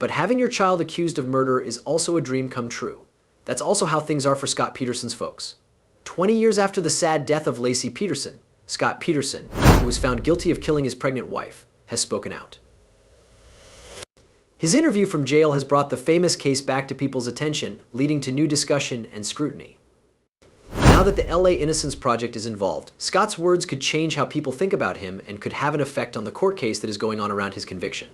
But having your child accused of murder is also a dream come true. That's also how things are for Scott Peterson's folks. 20 years after the sad death of Laci Peterson, Scott Peterson, who was found guilty of killing his pregnant wife, has spoken out. His interview from jail has brought the famous case back to people's attention, leading to new discussion and scrutiny. Now that the LA Innocence Project is involved, Scott's words could change how people think about him and could have an effect on the court case that is going on around his conviction.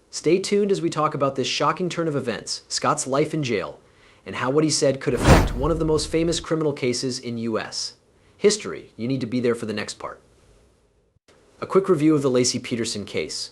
Stay tuned as we talk about this shocking turn of events, Scott's life in jail, and how what he said could affect one of the most famous criminal cases in US history. You need to be there for the next part. A quick review of the Laci Peterson case.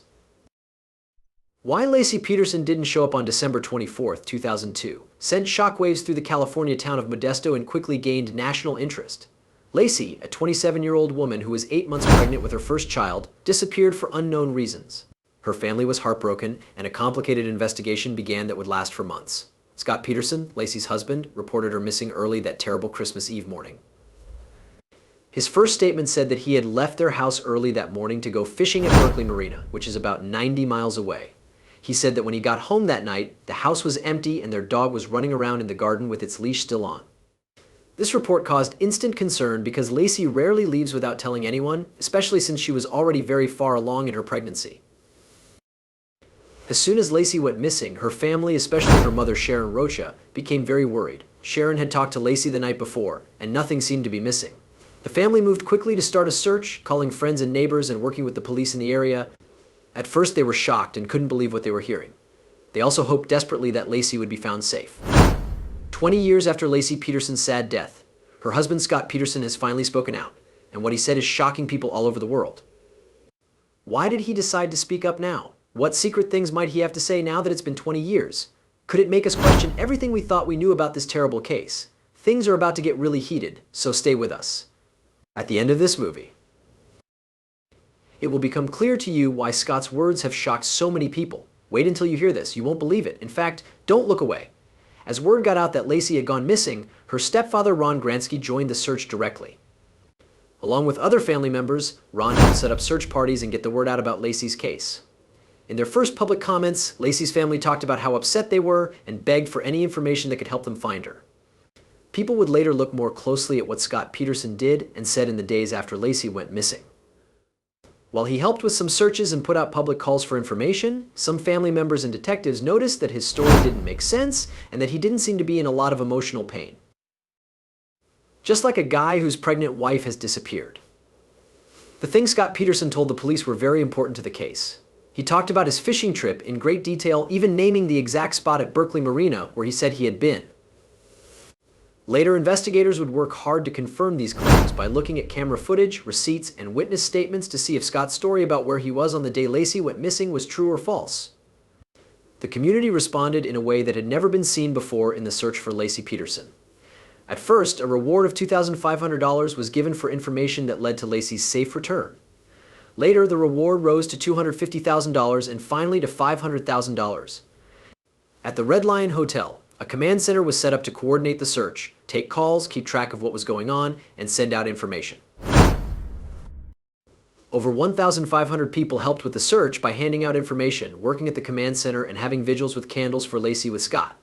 Why Laci Peterson didn't show up on December 24, 2002, sent shockwaves through the California town of Modesto and quickly gained national interest. Laci, a 27-year-old woman who was 8 months pregnant with her first child, disappeared for unknown reasons. Her family was heartbroken, and a complicated investigation began that would last for months. Scott Peterson, Laci's husband, reported her missing early that terrible Christmas Eve morning. His first statement said that he had left their house early that morning to go fishing at Berkeley Marina, which is about 90 miles away. He said that when he got home that night, the house was empty and their dog was running around in the garden with its leash still on. This report caused instant concern because Laci rarely leaves without telling anyone, especially since she was already very far along in her pregnancy. As soon as Laci went missing, her family, especially her mother Sharon Rocha, became very worried. Sharon had talked to Laci the night before, and nothing seemed to be missing. The family moved quickly to start a search, calling friends and neighbors and working with the police in the area. At first, they were shocked and couldn't believe what they were hearing. They also hoped desperately that Laci would be found safe. 20 years after Laci Peterson's sad death, her husband Scott Peterson has finally spoken out, and what he said is shocking people all over the world. Why did he decide to speak up now? What secret things might he have to say now that it's been 20 years? Could it make us question everything we thought we knew about this terrible case? Things are about to get really heated, so stay with us. At the end of this movie, it will become clear to you why Scott's words have shocked so many people. Wait until you hear this. You won't believe it. In fact, don't look away. As word got out that Laci had gone missing, her stepfather Ron Gransky joined the search directly. Along with other family members, Ron helped set up search parties and get the word out about Laci's case. In their first public comments, Laci's family talked about how upset they were and begged for any information that could help them find her. People would later look more closely at what Scott Peterson did and said in the days after Laci went missing. While he helped with some searches and put out public calls for information, some family members and detectives noticed that his story didn't make sense and that he didn't seem to be in a lot of emotional pain. Just like a guy whose pregnant wife has disappeared. The things Scott Peterson told the police were very important to the case. He talked about his fishing trip in great detail, even naming the exact spot at Berkeley Marina where he said he had been. Later, investigators would work hard to confirm these claims by looking at camera footage, receipts, and witness statements to see if Scott's story about where he was on the day Laci went missing was true or false. The community responded in a way that had never been seen before in the search for Laci Peterson. At first, a reward of $2,500 was given for information that led to Laci's safe return. Later, the reward rose to $250,000 and finally to $500,000. At the Red Lion Hotel, a command center was set up to coordinate the search, take calls, keep track of what was going on, and send out information. Over 1,500 people helped with the search by handing out information, working at the command center, and having vigils with candles for Laci with Scott.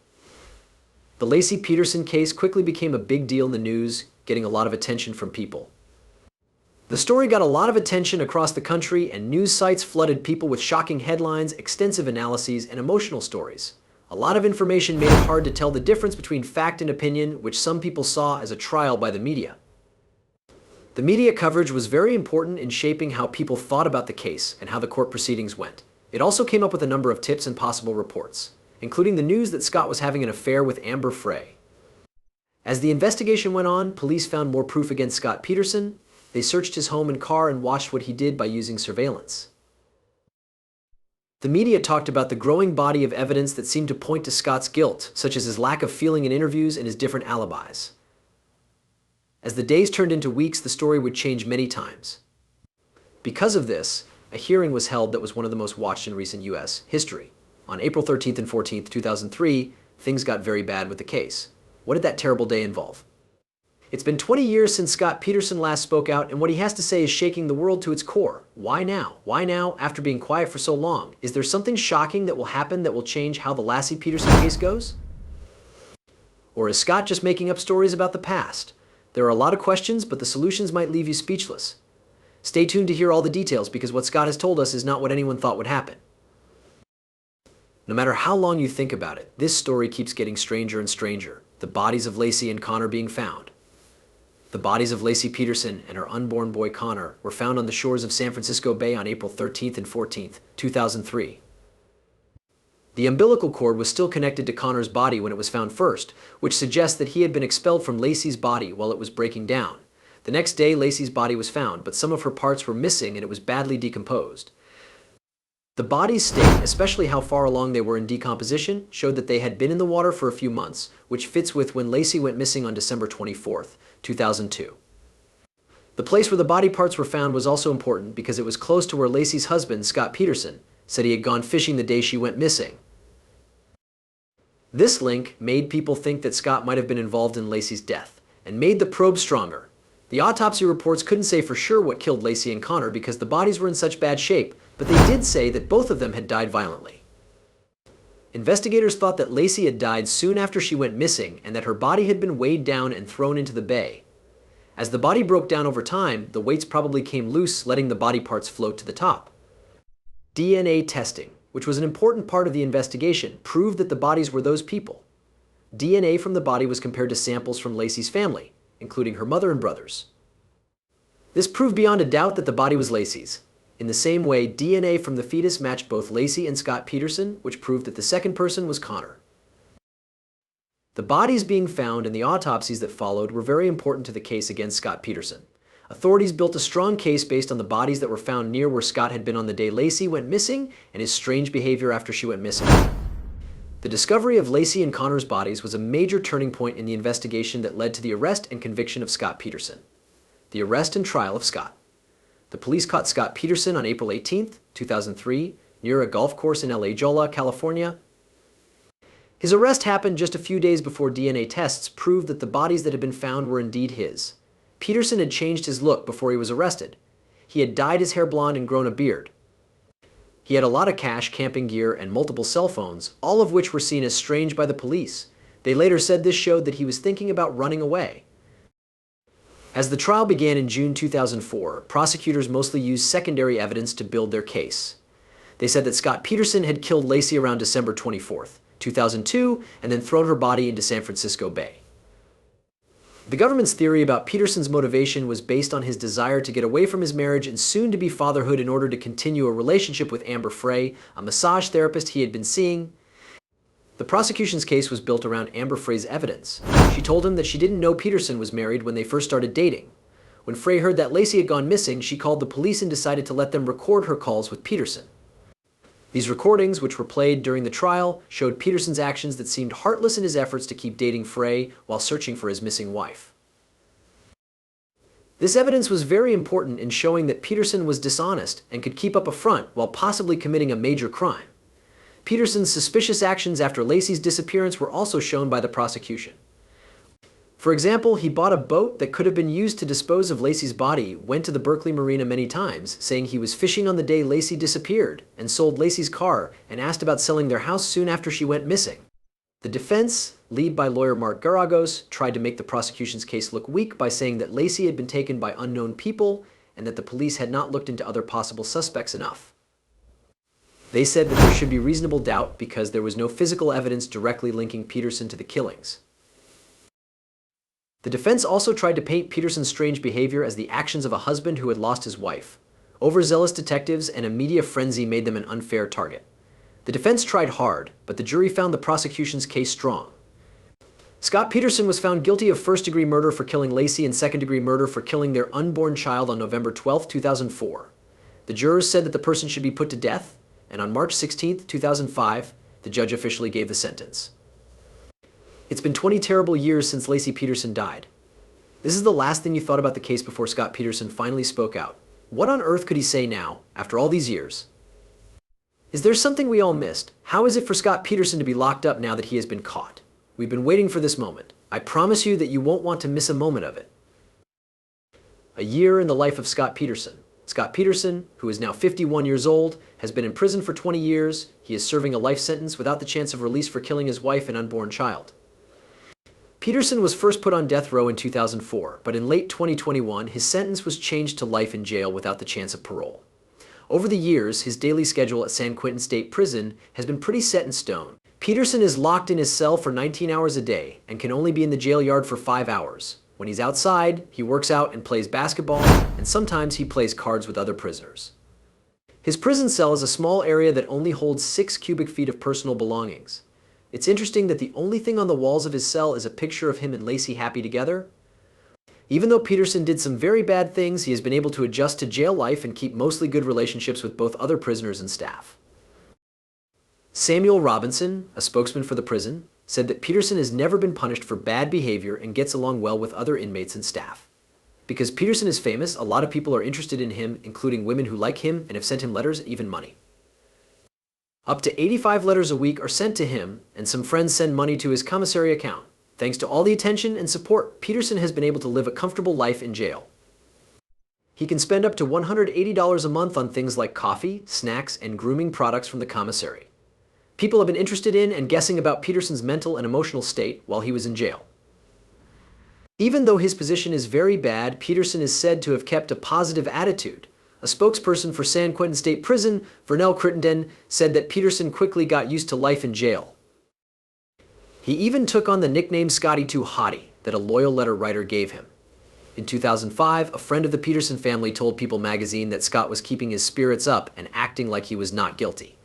The Laci Peterson case quickly became a big deal in the news, getting a lot of attention from people. The story got a lot of attention across the country, and news sites flooded people with shocking headlines, extensive analyses, and emotional stories. A lot of information made it hard to tell the difference between fact and opinion, which some people saw as a trial by the media. The media coverage was very important in shaping how people thought about the case and how the court proceedings went. It also came up with a number of tips and possible reports, including the news that Scott was having an affair with Amber Frey. As the investigation went on, police found more proof against Scott Peterson. They searched his home and car and watched what he did by using surveillance. The media talked about the growing body of evidence that seemed to point to Scott's guilt, such as his lack of feeling in interviews and his different alibis. As the days turned into weeks, the story would change many times. Because of this, a hearing was held that was one of the most watched in recent US history. On April 13th and 14th, 2003, things got very bad with the case. What did that terrible day involve? It's been 20 years since Scott Peterson last spoke out, and what he has to say is shaking the world to its core. Why now? Why now, after being quiet for so long? Is there something shocking that will happen that will change how the Laci Peterson case goes? Or is Scott just making up stories about the past? There are a lot of questions, but the solutions might leave you speechless. Stay tuned to hear all the details, because what Scott has told us is not what anyone thought would happen. No matter how long you think about it, this story keeps getting stranger and stranger. The bodies of Laci and Connor being found. The bodies of Laci Peterson and her unborn boy Connor were found on the shores of San Francisco Bay on April 13th and 14th, 2003. The umbilical cord was still connected to Connor's body when it was found first, which suggests that he had been expelled from Laci's body while it was breaking down. The next day, Laci's body was found, but some of her parts were missing and it was badly decomposed. The body's state, especially how far along they were in decomposition, showed that they had been in the water for a few months, which fits with when Laci went missing on December 24th, 2002. The place where the body parts were found was also important because it was close to where Laci's husband, Scott Peterson, said he had gone fishing the day she went missing. This link made people think that Scott might have been involved in Laci's death, and made the probe stronger. The autopsy reports couldn't say for sure what killed Laci and Connor because the bodies were in such bad shape, but they did say that both of them had died violently. Investigators thought that Laci had died soon after she went missing and that her body had been weighed down and thrown into the bay. As the body broke down over time, the weights probably came loose, letting the body parts float to the top. DNA testing, which was an important part of the investigation, proved that the bodies were those people. DNA from the body was compared to samples from Laci's family, including her mother and brothers. This proved beyond a doubt that the body was Laci's. In the same way, DNA from the fetus matched both Laci and Scott Peterson, which proved that the second person was Connor. The bodies being found and the autopsies that followed were very important to the case against Scott Peterson. Authorities built a strong case based on the bodies that were found near where Scott had been on the day Laci went missing and his strange behavior after she went missing. The discovery of Laci and Connor's bodies was a major turning point in the investigation that led to the arrest and conviction of Scott Peterson. The arrest and trial of Scott. The police caught Scott Peterson on April 18th, 2003, near a golf course in La Jolla, California. His arrest happened just a few days before DNA tests proved that the bodies that had been found were indeed his. Peterson had changed his look before he was arrested. He had dyed his hair blonde and grown a beard. He had a lot of cash, camping gear, and multiple cell phones, all of which were seen as strange by the police. They later said this showed that he was thinking about running away. As the trial began in June 2004, prosecutors mostly used secondary evidence to build their case. They said that Scott Peterson had killed Laci around December 24th, 2002, and then thrown her body into San Francisco Bay. The government's theory about Peterson's motivation was based on his desire to get away from his marriage and soon-to-be fatherhood in order to continue a relationship with Amber Frey, a massage therapist he had been seeing. The prosecution's case was built around Amber Frey's evidence. She told him that she didn't know Peterson was married when they first started dating. When Frey heard that Laci had gone missing, she called the police and decided to let them record her calls with Peterson. These recordings, which were played during the trial, showed Peterson's actions that seemed heartless in his efforts to keep dating Frey while searching for his missing wife. This evidence was very important in showing that Peterson was dishonest and could keep up a front while possibly committing a major crime. Peterson's suspicious actions after Laci's disappearance were also shown by the prosecution. For example, he bought a boat that could have been used to dispose of Laci's body, went to the Berkeley Marina many times, saying he was fishing on the day Laci disappeared, and sold Laci's car and asked about selling their house soon after she went missing. The defense, led by lawyer Mark Garagos, tried to make the prosecution's case look weak by saying that Laci had been taken by unknown people and that the police had not looked into other possible suspects enough. They said that there should be reasonable doubt because there was no physical evidence directly linking Peterson to the killings. The defense also tried to paint Peterson's strange behavior as the actions of a husband who had lost his wife. Overzealous detectives and a media frenzy made them an unfair target. The defense tried hard, but the jury found the prosecution's case strong. Scott Peterson was found guilty of first-degree murder for killing Laci and second-degree murder for killing their unborn child on November 12, 2004. The jurors said that the person should be put to death, and on March 16, 2005, the judge officially gave the sentence. It's been 20 terrible years since Laci Peterson died. This is the last thing you thought about the case before Scott Peterson finally spoke out. What on earth could he say now, after all these years? Is there something we all missed? How is it for Scott Peterson to be locked up now that he has been caught? We've been waiting for this moment. I promise you that you won't want to miss a moment of it. A year in the life of Scott Peterson. Scott Peterson, who is now 51 years old, has been in prison for 20 years. He is serving a life sentence without the chance of release for killing his wife and unborn child. Peterson was first put on death row in 2004, but in late 2021, his sentence was changed to life in jail without the chance of parole. Over the years, his daily schedule at San Quentin State Prison has been pretty set in stone. Peterson is locked in his cell for 19 hours a day and can only be in the jail yard for 5 hours. When he's outside, he works out and plays basketball, and sometimes he plays cards with other prisoners. His prison cell is a small area that only holds 6 cubic feet of personal belongings. It's interesting that the only thing on the walls of his cell is a picture of him and Laci happy together. Even though Peterson did some very bad things, he has been able to adjust to jail life and keep mostly good relationships with both other prisoners and staff. Samuel Robinson, a spokesman for the prison, said that Peterson has never been punished for bad behavior and gets along well with other inmates and staff. Because Peterson is famous, a lot of people are interested in him, including women who like him and have sent him letters and even money. Up to 85 letters a week are sent to him, and some friends send money to his commissary account. Thanks to all the attention and support, Peterson has been able to live a comfortable life in jail. He can spend up to $180 a month on things like coffee, snacks, and grooming products from the commissary. People have been interested in and guessing about Peterson's mental and emotional state while he was in jail. Even though his position is very bad, Peterson is said to have kept a positive attitude. A spokesperson for San Quentin State Prison, Vernell Crittenden, said that Peterson quickly got used to life in jail. He even took on the nickname Scotty Too Hottie that a loyal letter writer gave him. In 2005, a friend of the Peterson family told People magazine that Scott was keeping his spirits up and acting like he was not guilty,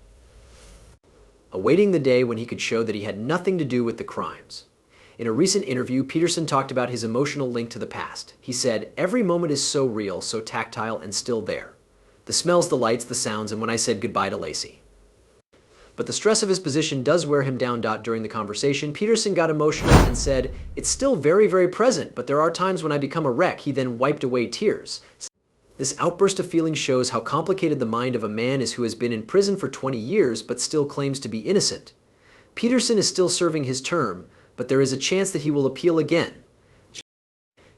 awaiting the day when he could show that he had nothing to do with the crimes. In a recent interview, Peterson talked about his emotional link to the past. He said, "Every moment is so real, so tactile, and still there. The smells, the lights, the sounds, and when I said goodbye to Laci." But the stress of his position does wear him down. During the conversation, Peterson got emotional and said, "It's still very, very present, but there are times when I become a wreck." He then wiped away tears. This outburst of feeling shows how complicated the mind of a man is who has been in prison for 20 years but still claims to be innocent. Peterson is still serving his term, but there is a chance that he will appeal again.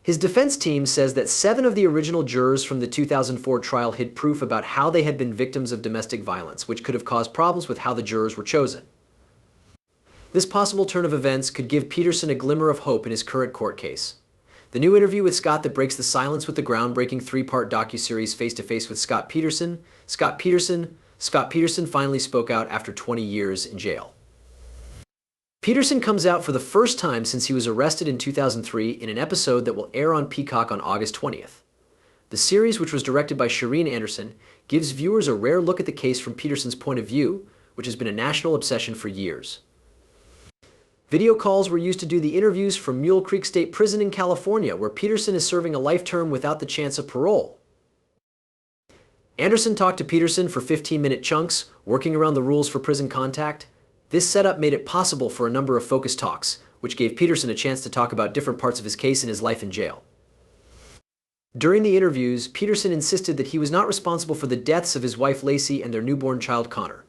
His defense team says that 7 of the original jurors from the 2004 trial hid proof about how they had been victims of domestic violence, which could have caused problems with how the jurors were chosen. This possible turn of events could give Peterson a glimmer of hope in his current court case. The new interview with Scott that breaks the silence with the groundbreaking 3-part docuseries Face to Face with Scott Peterson finally spoke out after 20 years in jail. Peterson comes out for the first time since he was arrested in 2003 in an episode that will air on Peacock on August 20th. The series, which was directed by Shireen Anderson, gives viewers a rare look at the case from Peterson's point of view, which has been a national obsession for years. Video calls were used to do the interviews from Mule Creek State Prison in California, where Peterson is serving a life term without the chance of parole. Anderson talked to Peterson for 15-minute chunks, working around the rules for prison contact. This setup made it possible for a number of focus talks, which gave Peterson a chance to talk about different parts of his case and his life in jail. During the interviews, Peterson insisted that he was not responsible for the deaths of his wife Laci and their newborn child Connor.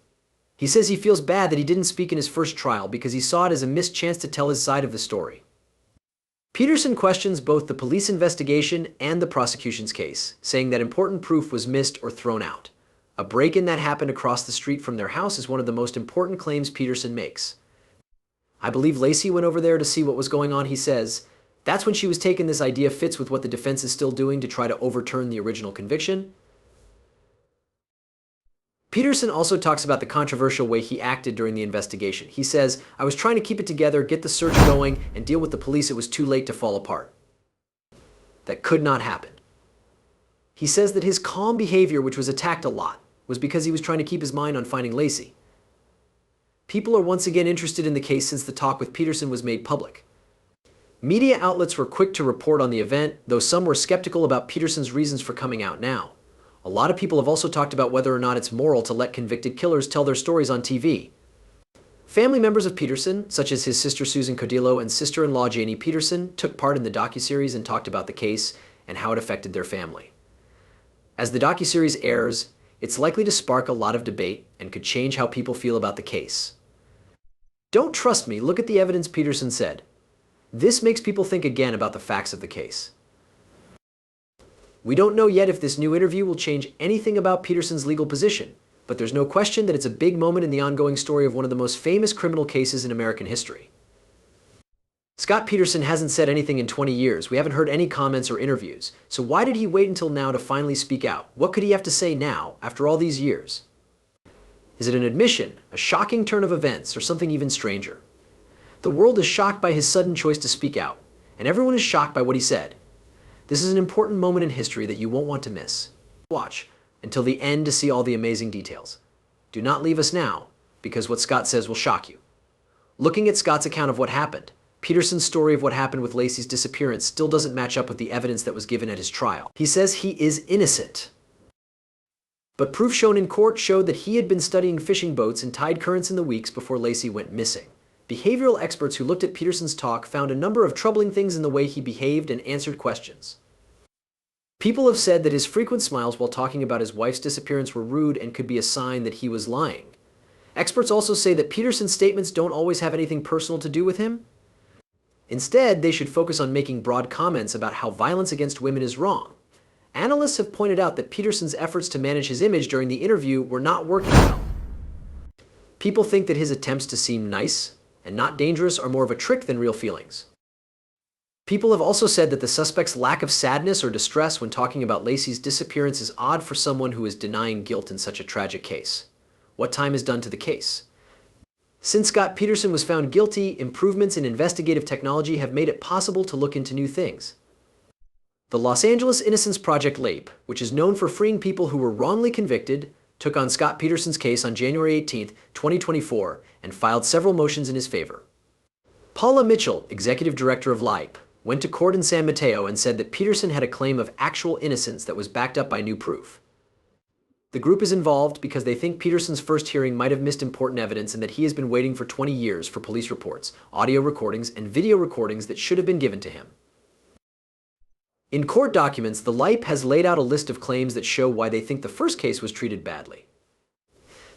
He says he feels bad that he didn't speak in his first trial because he saw it as a missed chance to tell his side of the story. Peterson questions both the police investigation and the prosecution's case, saying that important proof was missed or thrown out. A break-in that happened across the street from their house is one of the most important claims Peterson makes. "I believe Laci went over there to see what was going on," he says. "That's when she was taken. This idea fits with what the defense is still doing to try to overturn the original conviction." Peterson also talks about the controversial way he acted during the investigation. He says, "I was trying to keep it together, get the search going, and deal with the police. It was too late to fall apart." That could not happen. He says that his calm behavior, which was attacked a lot, was because he was trying to keep his mind on finding Laci. People are once again interested in the case since the talk with Peterson was made public. Media outlets were quick to report on the event, though some were skeptical about Peterson's reasons for coming out now. A lot of people have also talked about whether or not it's moral to let convicted killers tell their stories on TV. Family members of Peterson, such as his sister Susan Codillo and sister-in-law Janie Peterson, took part in the docuseries and talked about the case and how it affected their family. As the docuseries airs, it's likely to spark a lot of debate and could change how people feel about the case. "Don't trust me, look at the evidence," Peterson said. This makes people think again about the facts of the case. We don't know yet if this new interview will change anything about Peterson's legal position, but there's no question that it's a big moment in the ongoing story of one of the most famous criminal cases in American history. Scott Peterson hasn't said anything in 20 years. We haven't heard any comments or interviews. So why did he wait until now to finally speak out? What could he have to say now, after all these years? Is it an admission, a shocking turn of events, or something even stranger? The world is shocked by his sudden choice to speak out, and everyone is shocked by what he said. This is an important moment in history that you won't want to miss. Watch until the end to see all the amazing details. Do not leave us now, because what Scott says will shock you. Looking at Scott's account of what happened, Peterson's story of what happened with Laci's disappearance still doesn't match up with the evidence that was given at his trial. He says he is innocent. But proof shown in court showed that he had been studying fishing boats in tide currents in the weeks before Laci went missing. Behavioral experts who looked at Peterson's talk found a number of troubling things in the way he behaved and answered questions. People have said that his frequent smiles while talking about his wife's disappearance were rude and could be a sign that he was lying. Experts also say that Peterson's statements don't always have anything personal to do with him. Instead, they should focus on making broad comments about how violence against women is wrong. Analysts have pointed out that Peterson's efforts to manage his image during the interview were not working well. People think that his attempts to seem nice and not dangerous are more of a trick than real feelings. People have also said that the suspect's lack of sadness or distress when talking about Laci's disappearance is odd for someone who is denying guilt in such a tragic case. What time is done to the case? Since Scott Peterson was found guilty, improvements in investigative technology have made it possible to look into new things. The Los Angeles Innocence Project LAPE, which is known for freeing people who were wrongly convicted, took on Scott Peterson's case on January 18, 2024, and filed several motions in his favor. Paula Mitchell, executive director of LAPE, went to court in San Mateo and said that Peterson had a claim of actual innocence that was backed up by new proof. The group is involved because they think Peterson's first hearing might have missed important evidence and that he has been waiting for 20 years for police reports, audio recordings, and video recordings that should have been given to him. In court documents, the LAPE has laid out a list of claims that show why they think the first case was treated badly.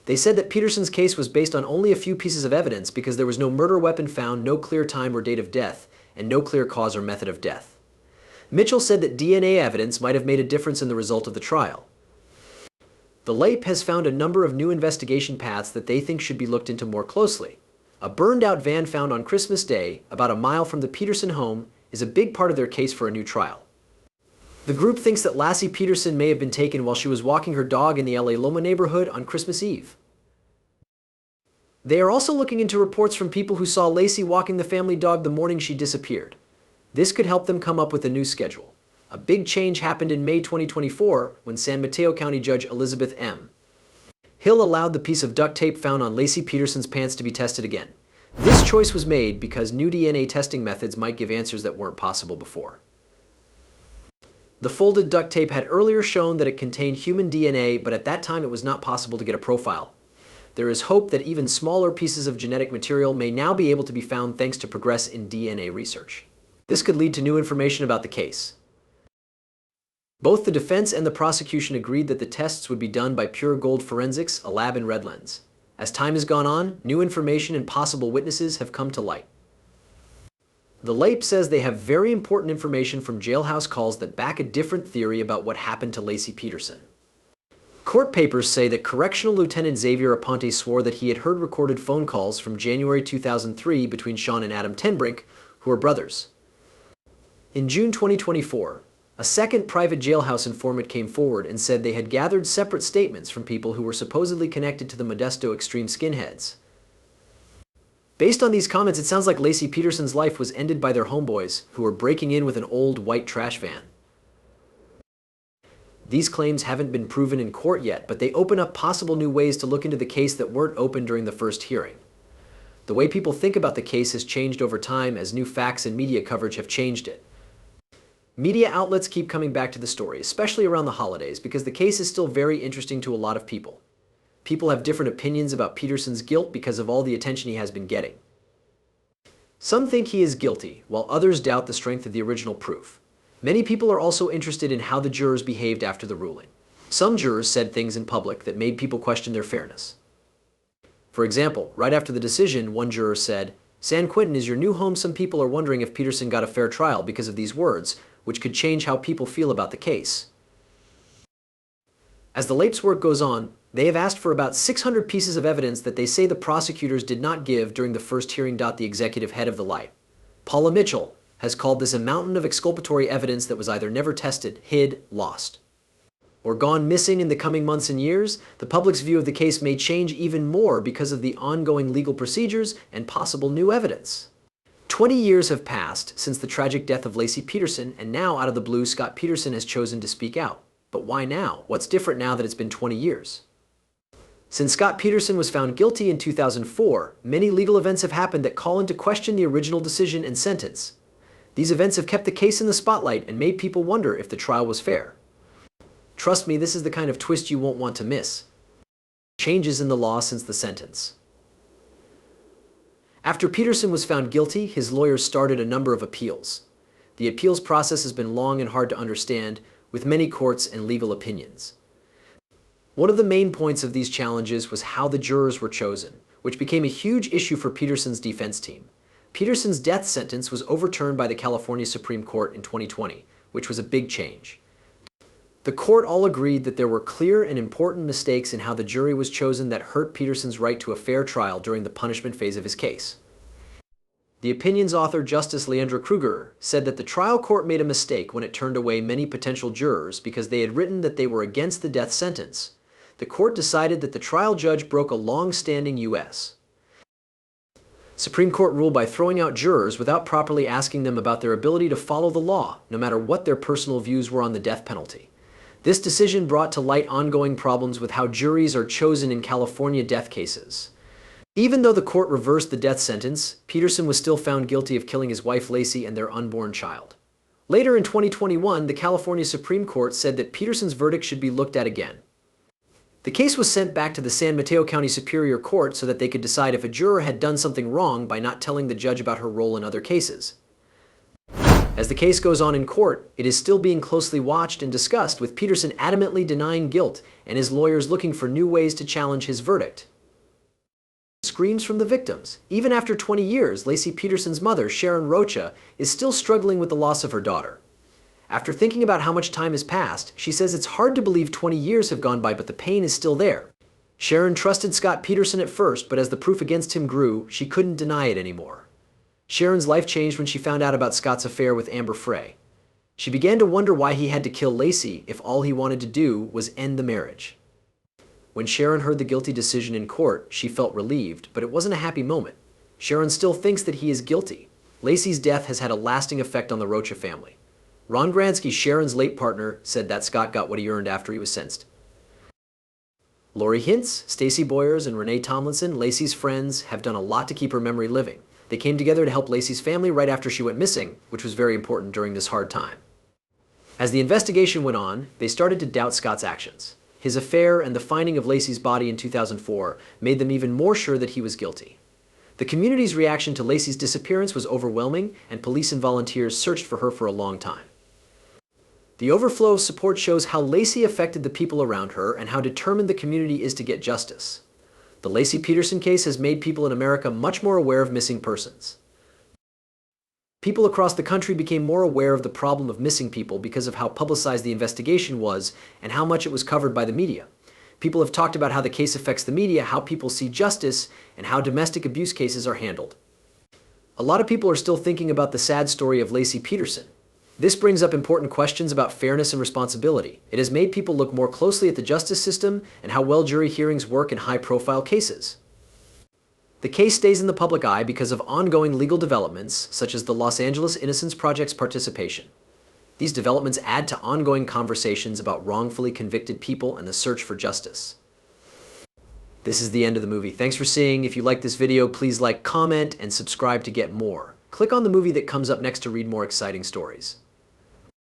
They said that Peterson's case was based on only a few pieces of evidence because there was no murder weapon found, no clear time or date of death, and no clear cause or method of death. Mitchell said that DNA evidence might have made a difference in the result of the trial. The LAPE has found a number of new investigation paths that they think should be looked into more closely. A burned-out van found on Christmas Day, about a mile from the Peterson home, is a big part of their case for a new trial. The group thinks that Laci Peterson may have been taken while she was walking her dog in the LA Loma neighborhood on Christmas Eve. They are also looking into reports from people who saw Laci walking the family dog the morning she disappeared. This could help them come up with a new schedule. A big change happened in May 2024 when San Mateo County Judge Elizabeth M. Hill allowed the piece of duct tape found on Laci Peterson's pants to be tested again. This choice was made because new DNA testing methods might give answers that weren't possible before. The folded duct tape had earlier shown that it contained human DNA, but at that time it was not possible to get a profile. There is hope that even smaller pieces of genetic material may now be able to be found thanks to progress in DNA research. This could lead to new information about the case. Both the defense and the prosecution agreed that the tests would be done by Pure Gold Forensics, a lab in Redlands. As time has gone on, new information and possible witnesses have come to light. The LAPE says they have very important information from jailhouse calls that back a different theory about what happened to Laci Peterson. Court papers say that Correctional Lieutenant Xavier Aponte swore that he had heard recorded phone calls from January 2003 between Sean and Adam Tenbrink, who are brothers. In June 2024, a second private jailhouse informant came forward and said they had gathered separate statements from people who were supposedly connected to the Modesto extreme skinheads. Based on these comments, it sounds like Laci Peterson's life was ended by their homeboys, who were breaking in with an old white trash van. These claims haven't been proven in court yet, but they open up possible new ways to look into the case that weren't open during the first hearing. The way people think about the case has changed over time as new facts and media coverage have changed it. Media outlets keep coming back to the story, especially around the holidays, because the case is still very interesting to a lot of people. People have different opinions about Peterson's guilt because of all the attention he has been getting. Some think he is guilty, while others doubt the strength of the original proof. Many people are also interested in how the jurors behaved after the ruling. Some jurors said things in public that made people question their fairness. For example, right after the decision, one juror said, San Quentin is your new home. Some people are wondering if Peterson got a fair trial because of these words, which could change how people feel about the case. As the Lape's work goes on, they have asked for about 600 pieces of evidence that they say the prosecutors did not give during the first hearing. The executive head of the Lape, Paula Mitchell, has called this a mountain of exculpatory evidence that was either never tested, hid, lost, or gone missing. In the coming months and years, the public's view of the case may change even more because of the ongoing legal procedures and possible new evidence. 20 years have passed since the tragic death of Laci Peterson, and now, out of the blue, Scott Peterson has chosen to speak out. But why now? What's different now that it's been 20 years? Since Scott Peterson was found guilty in 2004, many legal events have happened that call into question the original decision and sentence. These events have kept the case in the spotlight and made people wonder if the trial was fair. Trust me, this is the kind of twist you won't want to miss. Changes in the law since the sentence. After Peterson was found guilty, his lawyers started a number of appeals. The appeals process has been long and hard to understand, with many courts and legal opinions. One of the main points of these challenges was how the jurors were chosen, which became a huge issue for Peterson's defense team. Peterson's death sentence was overturned by the California Supreme Court in 2020, which was a big change. The court all agreed that there were clear and important mistakes in how the jury was chosen that hurt Peterson's right to a fair trial during the punishment phase of his case. The opinion's author, Justice Leandra Kruger, said that the trial court made a mistake when it turned away many potential jurors because they had written that they were against the death sentence. The court decided that the trial judge broke a long-standing U.S. Supreme Court rule by throwing out jurors without properly asking them about their ability to follow the law, no matter what their personal views were on the death penalty. This decision brought to light ongoing problems with how juries are chosen in California death cases. Even though the court reversed the death sentence, Peterson was still found guilty of killing his wife Laci and their unborn child. Later in 2021, the California Supreme Court said that Peterson's verdict should be looked at again. The case was sent back to the San Mateo County Superior Court so that they could decide if a juror had done something wrong by not telling the judge about her role in other cases. As the case goes on in court, it is still being closely watched and discussed, with Peterson adamantly denying guilt and his lawyers looking for new ways to challenge his verdict. Screams from the victims. Even after 20 years, Laci Peterson's mother, Sharon Rocha, is still struggling with the loss of her daughter. After thinking about how much time has passed, she says it's hard to believe 20 years have gone by, but the pain is still there. Sharon trusted Scott Peterson at first, but as the proof against him grew, she couldn't deny it anymore. Sharon's life changed when she found out about Scott's affair with Amber Frey. She began to wonder why he had to kill Laci if all he wanted to do was end the marriage. When Sharon heard the guilty decision in court, she felt relieved, but it wasn't a happy moment. Sharon still thinks that he is guilty. Laci's death has had a lasting effect on the Rocha family. Ron Gransky, Sharon's late partner, said that Scott got what he earned after he was sentenced. Lori Hintz, Stacey Boyers, and Renee Tomlinson, Laci's friends, have done a lot to keep her memory living. They came together to help Laci's family right after she went missing, which was very important during this hard time. As the investigation went on, they started to doubt Scott's actions. His affair and the finding of Laci's body in 2004 made them even more sure that he was guilty. The community's reaction to Laci's disappearance was overwhelming, and police and volunteers searched for her for a long time. The overflow of support shows how Laci affected the people around her and how determined the community is to get justice. The Laci Peterson case has made people in America much more aware of missing persons. People across the country became more aware of the problem of missing people because of how publicized the investigation was and how much it was covered by the media. People have talked about how the case affects the media, how people see justice, and how domestic abuse cases are handled. A lot of people are still thinking about the sad story of Laci Peterson. This brings up important questions about fairness and responsibility. It has made people look more closely at the justice system and how well jury hearings work in high-profile cases. The case stays in the public eye because of ongoing legal developments, such as the Los Angeles Innocence Project's participation. These developments add to ongoing conversations about wrongfully convicted people and the search for justice. This is the end of the movie. Thanks for seeing. If you like this video, please like, comment, and subscribe to get more. Click on the movie that comes up next to read more exciting stories.